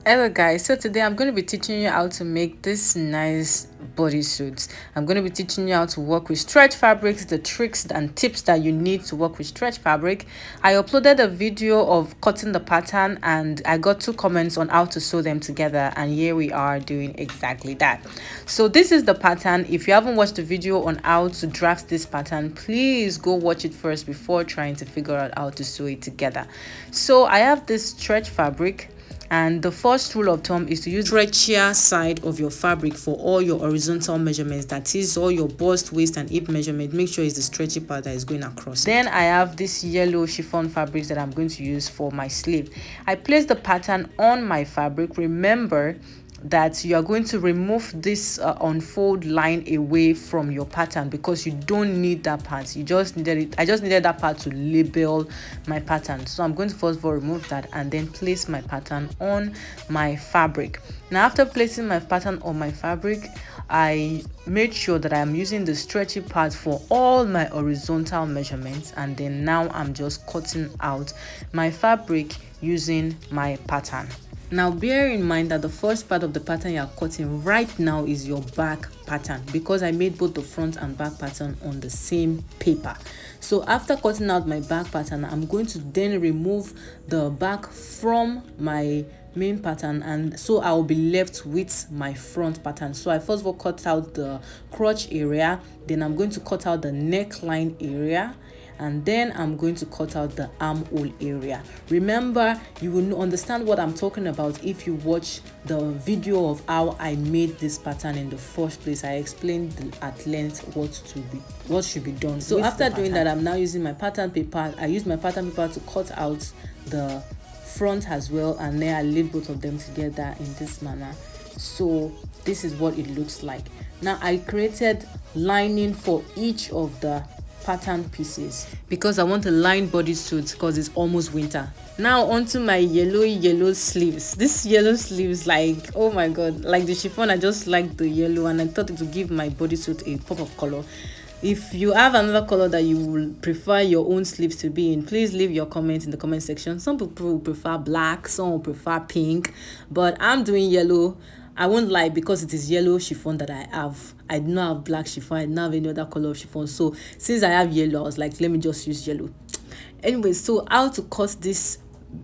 Hello guys, so today I'm going to be teaching you how to make this nice bodysuit. I'm going to be teaching you how to work with stretch fabrics, the tricks and tips that you need to work with stretch fabric. I uploaded a video of cutting the pattern and I got 2 comments on how to sew them together, and here we are doing exactly that. So this is the pattern. If you haven't watched the video on how to draft this pattern, please go watch it first before trying to figure out how to sew it together. So I have this stretch fabric. And the first rule of thumb is to use stretchier side of your fabric for all your horizontal measurements. That is all your bust, waist and hip measurement. Make sure it's the stretchy part that is going across. Then I have this yellow chiffon fabric that I'm going to use for my sleeve. I place the pattern on my fabric. Remember that you are going to remove this unfold line away from your pattern because you don't need that part. You just needed it. I just needed that part to label my pattern. So I'm going to first of all remove that and then place my pattern on my fabric. Now after placing my pattern on my fabric, I made sure that I'm using the stretchy part for all my horizontal measurements, and then now I'm just cutting out my fabric using my pattern. Now bear in mind that the first part of the pattern you are cutting right now is your back pattern, because I made both the front and back pattern on the same paper. So after cutting out my back pattern, I'm going to then remove the back from my main pattern, and so I'll be left with my front pattern. So I first of all cut out the crotch area, then I'm going to cut out the neckline area, and then I'm going to cut out the armhole area. Remember, you will understand what I'm talking about if you watch the video of how I made this pattern in the first place. I explained at length what should be done. So after doing that, I'm now using my pattern paper. I use my pattern paper to cut out the front as well, and then I laid both of them together in this manner. So this is what it looks like. Now I created lining for each of the pattern pieces because I want a lined bodysuit because it's almost winter. Now onto my yellow sleeves. This yellow sleeves, like, oh my god, like the chiffon, I just like the yellow and I thought it would give my bodysuit a pop of color. If you have another color that you will prefer your own sleeves to be in, please leave your comments in the comment section. Some people will prefer black, some will prefer pink, but I'm doing yellow. I won't lie, because it is yellow chiffon that I have. I do not have black chiffon. I don't have any other color of chiffon. So since I have yellow, I was like, let me just use yellow. Anyway, so how to cut this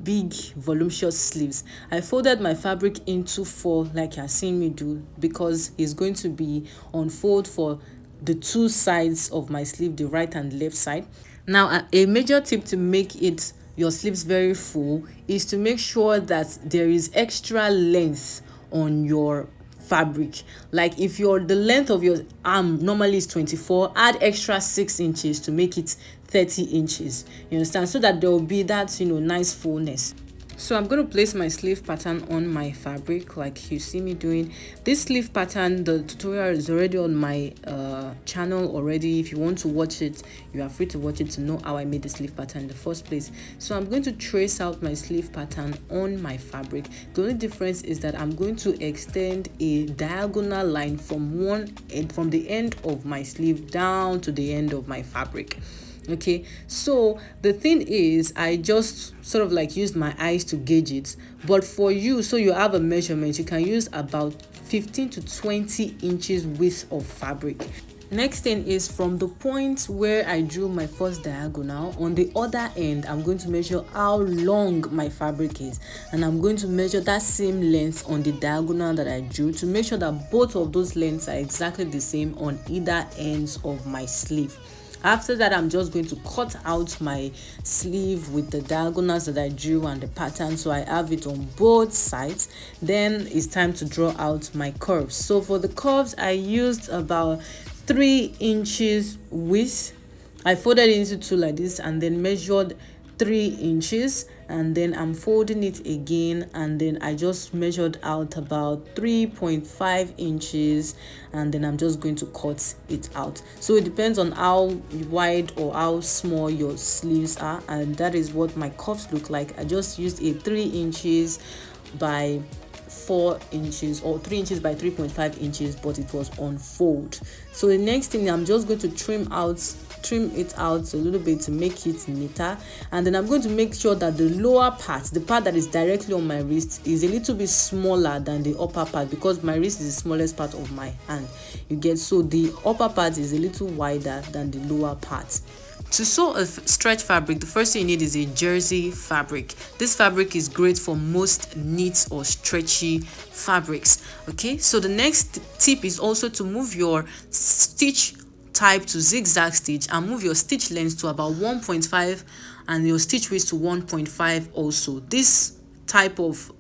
big voluminous sleeves. I folded my fabric into 4 like you're seeing me do, because it's going to be unfold for the 2 sides of my sleeve, the right and left side. Now a major tip to make it your sleeves very full is to make sure that there is extra length on your fabric. Like if the length of your arm normally is 24, add extra 6 inches to make it 30 inches. You understand? So that there will be that, nice fullness. So I'm going to place my sleeve pattern on my fabric like you see me doing. This sleeve pattern, the tutorial is already on my channel already. If you want to watch it, you are free to watch it to know how I made the sleeve pattern in the first place. So I'm going to trace out my sleeve pattern on my fabric. The only difference is that I'm going to extend a diagonal line from the end of my sleeve down to the end of my fabric. Okay, so the thing is, I just sort of like used my eyes to gauge it, but for you, so you have a measurement, you can use about 15 to 20 inches width of fabric. Next thing is, from the point where I drew my first diagonal, on the other end I'm going to measure how long my fabric is, and I'm going to measure that same length on the diagonal that I drew to make sure that both of those lengths are exactly the same on either ends of my sleeve. After that, I'm just going to cut out my sleeve with the diagonals that I drew and the pattern, so I have it on both sides. Then it's time to draw out my curves. So for the curves, I used about 3 inches width. I folded it into 2 like this and then measured 3 inches, and then I'm folding it again, and then I just measured out about 3.5 inches, and then I'm just going to cut it out. So it depends on how wide or how small your sleeves are, and that is what my cuffs look like. I just used a 3 inches by 4 inches or 3 inches by 3.5 inches, but it was on fold. So the next thing, I'm just going to trim out trim it out a little bit to make it neater. And then I'm going to make sure that the lower part, the part that is directly on my wrist, is a little bit smaller than the upper part, because my wrist is the smallest part of my hand, you get. So the upper part is a little wider than the lower part. To sew a stretch fabric, the first thing you need is a jersey fabric. This fabric is great for most knit or stretchy fabrics. Okay, so the next tip is also to move your stitch type to zigzag stitch and move your stitch length to about 1.5 and your stitch width to 1.5 also. This type of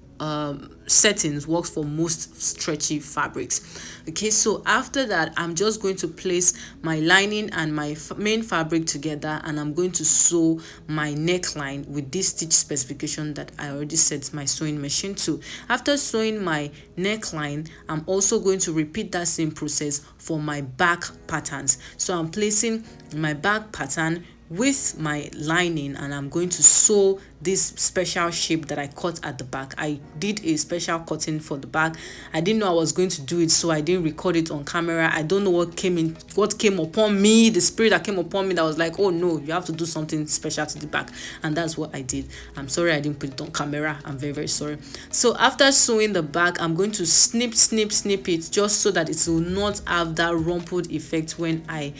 settings works for most stretchy fabrics. Okay, so after that, I'm just going to place my lining and my main fabric together, and I'm going to sew my neckline with this stitch specification that I already set my sewing machine to. After sewing my neckline, I'm also going to repeat that same process for my back patterns. So I'm placing my back pattern with my lining, and I'm going to sew this special shape that I cut at the back. I did a special cutting for the back. I didn't know I was going to do it, so I didn't record it on camera. I don't know what came upon me, the spirit that came upon me that was like, oh no, you have to do something special to the back, and that's what I did. I'm sorry I didn't put it on camera. I'm very, very sorry. So after sewing the back, I'm going to snip it, just so that it will not have that rumpled effect when I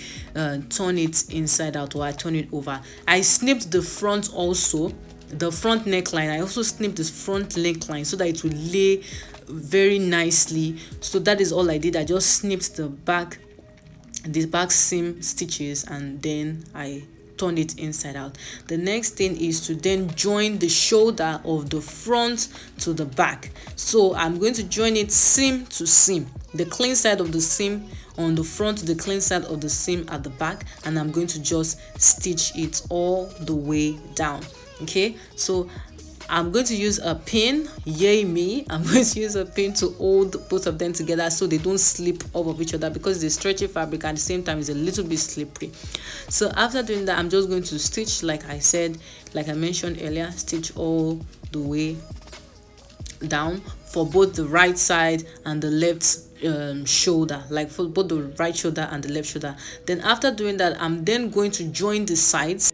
turn it inside out, or I turn it over. I snipped the front also, the front neckline. I also snipped this front neckline so that it will lay very nicely. So that is all I did. I just snipped the back seam stitches, and then I turn it inside out. The next thing is to then join the shoulder of the front to the back. So I'm going to join it seam to seam, the clean side of the seam on the front, the clean side of the seam at the back, and I'm going to just stitch it all the way down. Okay, so I'm going to use a pin. Yay me, I'm going to use a pin to hold both of them together so they don't slip off of each other, because the stretchy fabric at the same time is a little bit slippery. So after doing that, I'm just going to stitch, like I mentioned earlier, stitch all the way down for both the right side and the left shoulder, like for both the right shoulder and the left shoulder. Then after doing that, I'm then going to join the sides.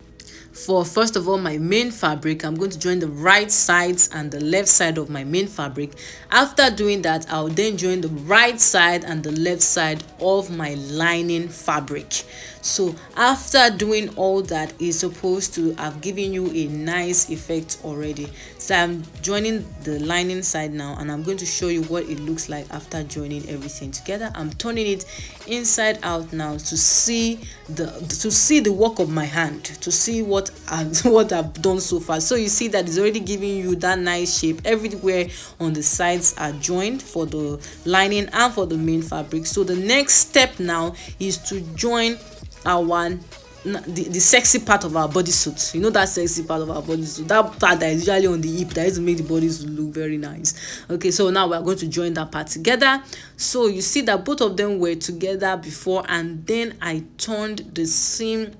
For first of all, my main fabric, I'm going to join the right sides and the left side of my main fabric. After doing that, I'll then join the right side and the left side of my lining fabric. So after doing all that, is supposed to have given you a nice effect already. So I'm joining the lining side now, and I'm going to show you what it looks like after joining everything together. I'm turning it inside out now to see the work of my hand, to see what I've done so far. So you see that it's already giving you that nice shape. Everywhere on the sides are joined for the lining and for the main fabric. So the next step now is to join the sexy part of our bodysuit. You know that sexy part of our bodysuit, that part that is usually on the hip, that is to make the bodysuit look very nice. Okay, so now we are going to join that part together. So you see that both of them were together before, and then I turned the seam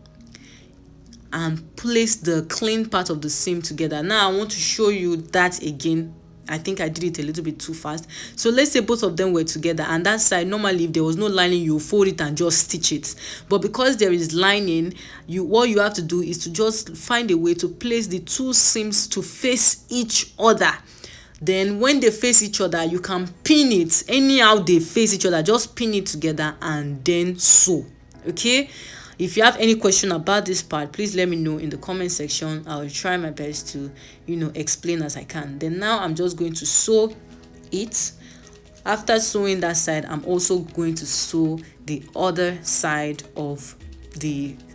and placed the clean part of the seam together. Now I want to show you that again. I think I did it a little bit too fast. So let's say both of them were together, and that side, normally if there was no lining, you fold it and just stitch it. But because there is lining, what you have to do is to just find a way to place the two seams to face each other. Then when they face each other, you can pin it anyhow they face each other. Just pin it together and then sew. Okay, if you have any question about this part, please let me know in the comment section. I'll try my best to explain as I can. Then now I'm just going to sew it. After sewing that side, I'm also going to sew the other side of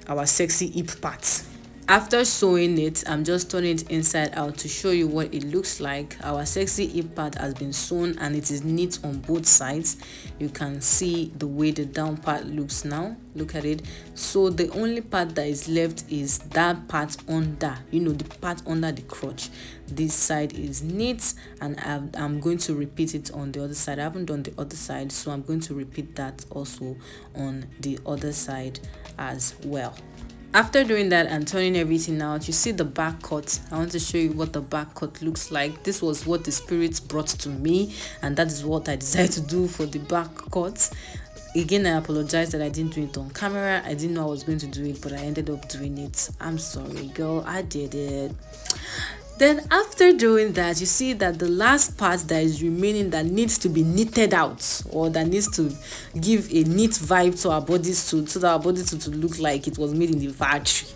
our sexy hip part. After sewing it, I'm just turning it inside out to show you what it looks like. Our sexy hip part has been sewn and it is neat on both sides. You can see the way the down part looks now. Look at it. So the only part that is left is that part under, the part under the crotch. This side is neat, and I'm going to repeat it on the other side. I haven't done the other side, so I'm going to repeat that also on the other side as well. After doing that and turning everything out, you see the back cut. I want to show you what the back cut looks like. This was what the spirits brought to me, and that is what I decided to do for the back cut. Again, I apologize that I didn't do it on camera. I didn't know I was going to do it, but I ended up doing it. I'm sorry, girl. I did it. Then after doing that, you see that the last part that is remaining that needs to be knitted out, or that needs to give a neat vibe to our bodysuit, so that our bodysuit will look like it was made in the factory.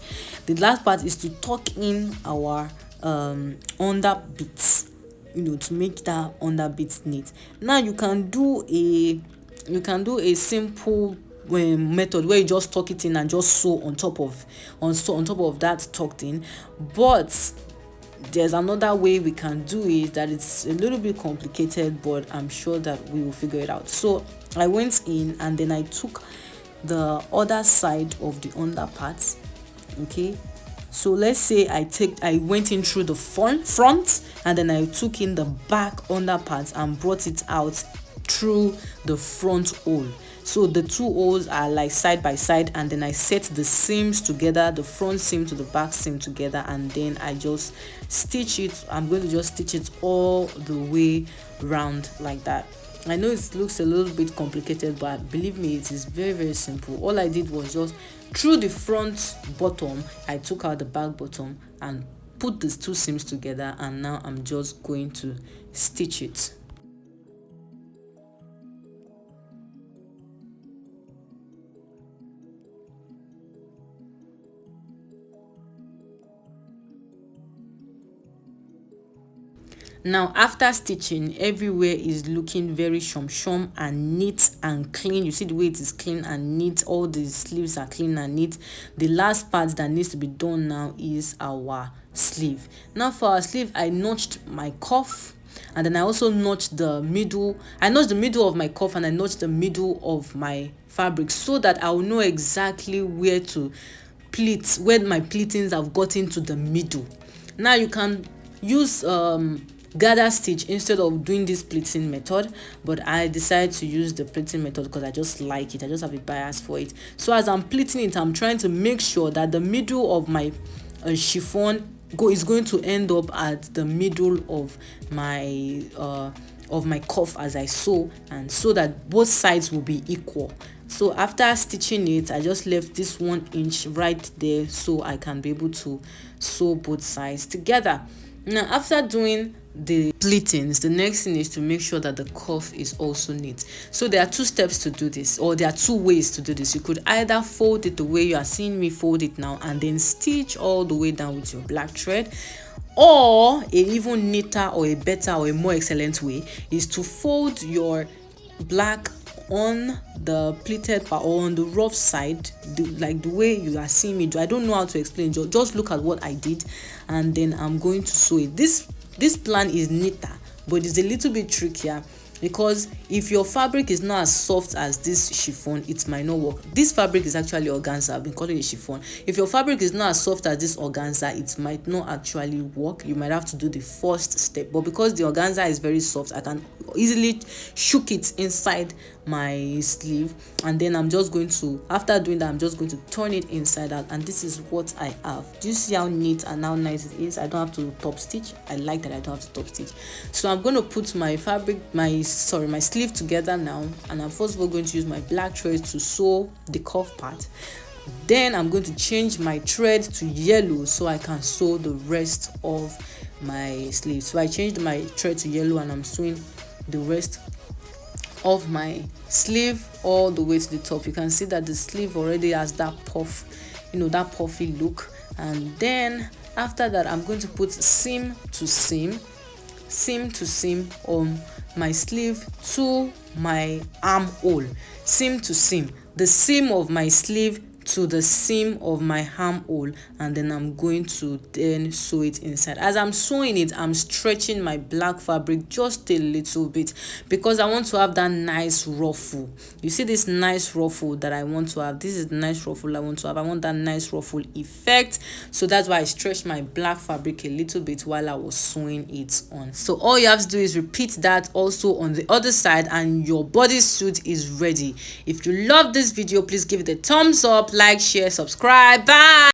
The last part is to tuck in our under bits, to make that under bit neat. Now you can do a simple method where you just tuck it in and just sew on top of that tucked in, but there's another way we can do it that it's a little bit complicated, but I'm sure that we will figure it out. So I went in and then I took the other side of the under part. Okay, so let's say I went in through the front and then I took in the back under part and brought it out through the front hole. So the two holes are like side by side, and then I set the seams together, the front seam to the back seam together, and then I just stitch it. I'm going to just stitch it all the way round like that. I know it looks a little bit complicated, but believe me, it is very, very simple. All I did was just through the front bottom, I took out the back bottom and put these two seams together, and now I'm just going to stitch it. Now after stitching, everywhere is looking very shum and neat and clean. You see the way it is clean and neat. All the sleeves are clean and neat. The last part that needs to be done now is our sleeve. Now for our sleeve, I notched my cuff, and then I also notched the middle. I notched the middle of my cuff and I notched the middle of my fabric, so that I will know exactly where to pleat, where my pleatings have gotten to the middle. Now you can use gather stitch instead of doing this pleating method, but I decided to use the pleating method because I just like it. I just have a bias for it. So as I'm pleating it, I'm trying to make sure that the middle of my chiffon is going to end up at the middle of my cuff as I sew, and so that both sides will be equal. So after stitching it, I just left this 1 inch right there so I can be able to sew both sides together. Now after doing the pleatings, the next thing is to make sure that the cuff is also neat. So there are two steps to do this, or there are two ways to do this. You could either fold it the way you are seeing me fold it now and then stitch all the way down with your black thread, or a even neater or a better or a more excellent way is to fold your black on the pleated part or on the rough side, like the way you are seeing me do. I don't know how to explain, just look at what I did, and then I'm going to sew it. This plan is neater, but it's a little bit trickier, because if your fabric is not as soft as this chiffon, it might not work. This fabric is actually organza. I've been calling it chiffon. If your fabric is not as soft as this organza, it might not actually work. You might have to do the first step, but because the organza is very soft, I can easily shook it inside my sleeve, and then I'm just going to, after doing that, I'm just going to turn it inside out, and this is what I have. Do you see how neat and how nice it is? I don't have to top stitch. I like that I don't have to top stitch. So I'm going to put my my sleeve together now, and I'm first of all going to use my black thread to sew the cuff part. Then I'm going to change my thread to yellow so I can sew the rest of my sleeve. So I changed my thread to yellow and I'm sewing the rest of my sleeve all the way to the top. You can see that the sleeve already has that puff, that puffy look. And then after that, I'm going to put seam to seam on my sleeve to my armhole. Seam to seam, the seam of my sleeve to the seam of my armhole, and then I'm going to then sew it inside. As I'm sewing it, I'm stretching my black fabric just a little bit because I want to have that nice ruffle. You see this nice ruffle that I want to have? This is the nice ruffle I want to have. I want that nice ruffle effect, so that's why I stretched my black fabric a little bit while I was sewing it on. So all you have to do is repeat that also on the other side, and your bodysuit is ready. If you love this video, please give it a thumbs up, like, share, subscribe. Bye.